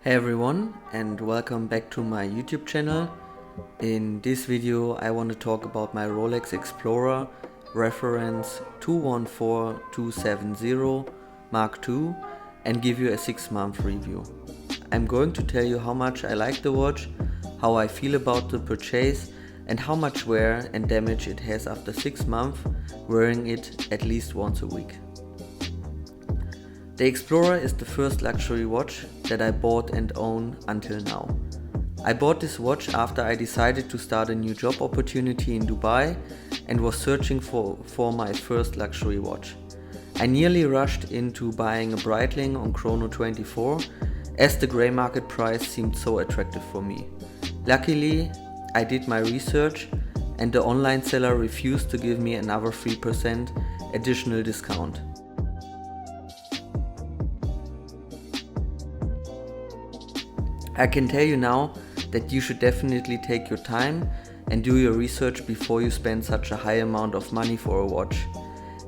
Hey everyone, and welcome back to my YouTube channel. In this video I want to talk about my Rolex Explorer reference 214270 Mark II and give you a 6-month review. I'm going to tell you how much I like the watch, how I feel about the purchase, and how much wear and damage it has after 6 months wearing it at least once a week. The Explorer is the first luxury watch that I bought and own until now. I bought this watch after I decided to start a new job opportunity in Dubai and was searching for my first luxury watch. I nearly rushed into buying a Breitling on Chrono24 as the grey market price seemed so attractive for me. Luckily, I did my research and the online seller refused to give me another 3% additional discount. I can tell you now that you should definitely take your time and do your research before you spend such a high amount of money for a watch.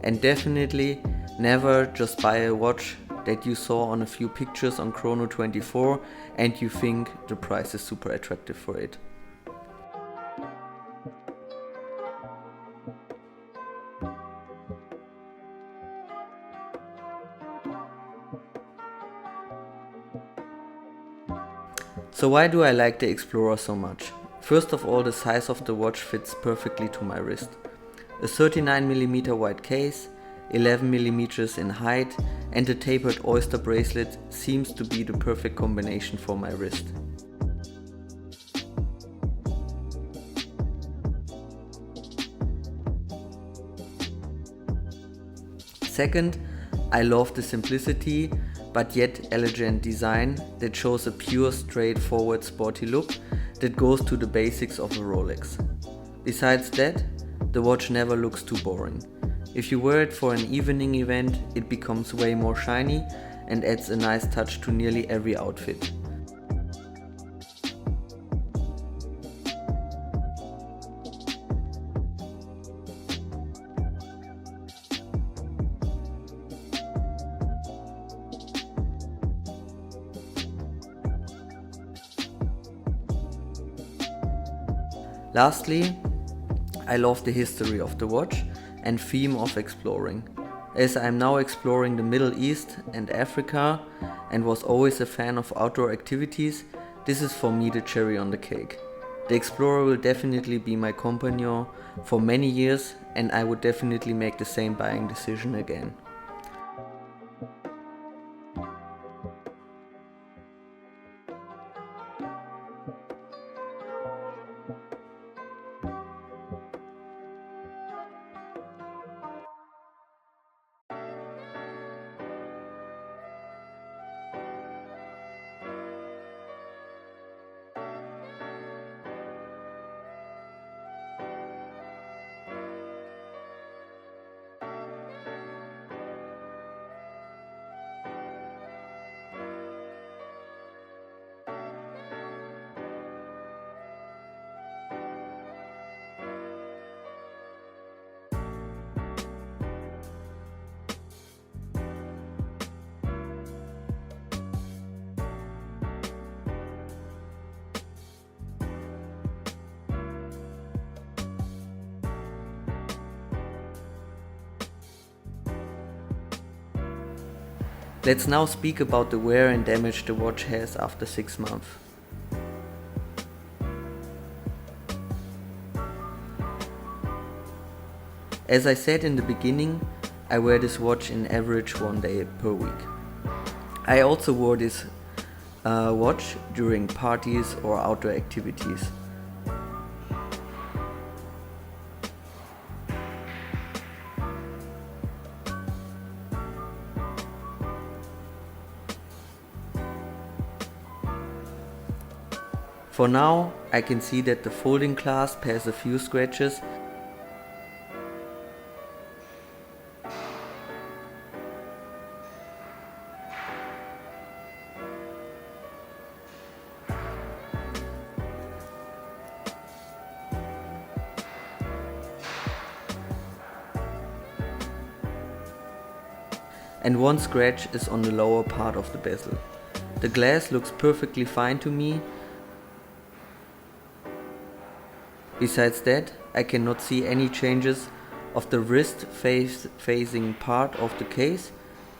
And definitely never just buy a watch that you saw on a few pictures on Chrono24 and you think the price is super attractive for it. So why do I like the Explorer so much? First of all, the size of the watch fits perfectly to my wrist. A 39mm wide case, 11mm in height, and the tapered oyster bracelet seems to be the perfect combination for my wrist. Second, I love the simplicity but yet elegant design that shows a pure, straightforward sporty look that goes to the basics of a Rolex. Besides that, the watch never looks too boring. If you wear it for an evening event, it becomes way more shiny and adds a nice touch to nearly every outfit. Lastly, I love the history of the watch and theme of exploring. As I am now exploring the Middle East and Africa and was always a fan of outdoor activities, this is for me the cherry on the cake. The Explorer will definitely be my companion for many years and I would definitely make the same buying decision again. Let's now speak about the wear and damage the watch has after 6 months. As I said in the beginning, I wear this watch in average 1 day per week. I also wore this watch during parties or outdoor activities. For now, I can see that the folding clasp has a few scratches. And one scratch is on the lower part of the bezel. The glass looks perfectly fine to me. Besides that, I cannot see any changes of the wrist facing part of the case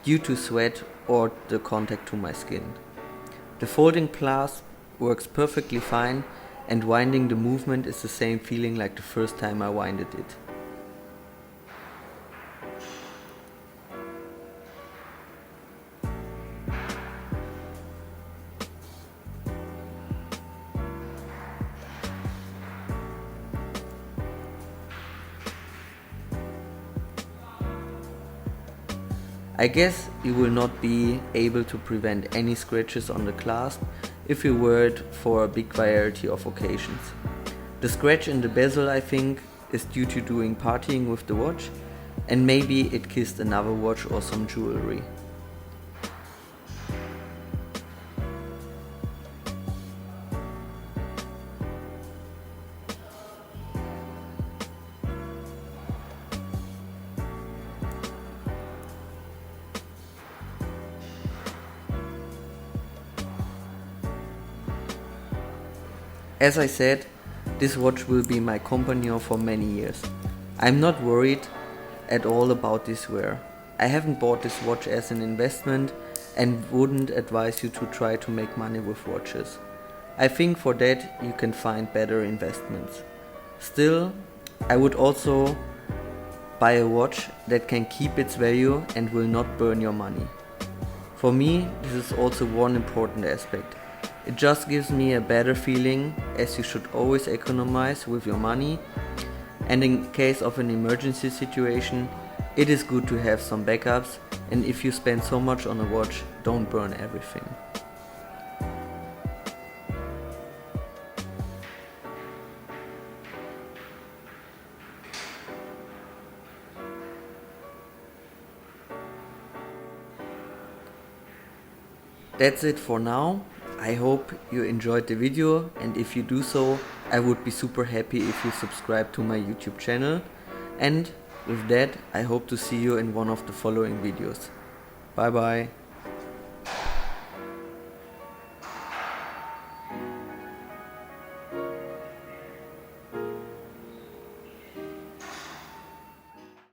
due to sweat or the contact to my skin. The folding clasp works perfectly fine, and winding the movement is the same feeling like the first time I winded it. I guess you will not be able to prevent any scratches on the clasp if you wear it for a big variety of occasions. The scratch in the bezel, I think, is due to doing partying with the watch, and maybe it kissed another watch or some jewelry. As I said, this watch will be my companion for many years. I'm not worried at all about this wear. I haven't bought this watch as an investment and wouldn't advise you to try to make money with watches. I think for that you can find better investments. Still, I would also buy a watch that can keep its value and will not burn your money. For me, this is also one important aspect. It just gives me a better feeling, as you should always economize with your money, and in case of an emergency situation, it is good to have some backups, and if you spend so much on a watch, don't burn everything. That's it for now. I hope you enjoyed the video, and if you do so, I would be super happy if you subscribe to my YouTube channel. And with that, I hope to see you in one of the following videos. Bye bye.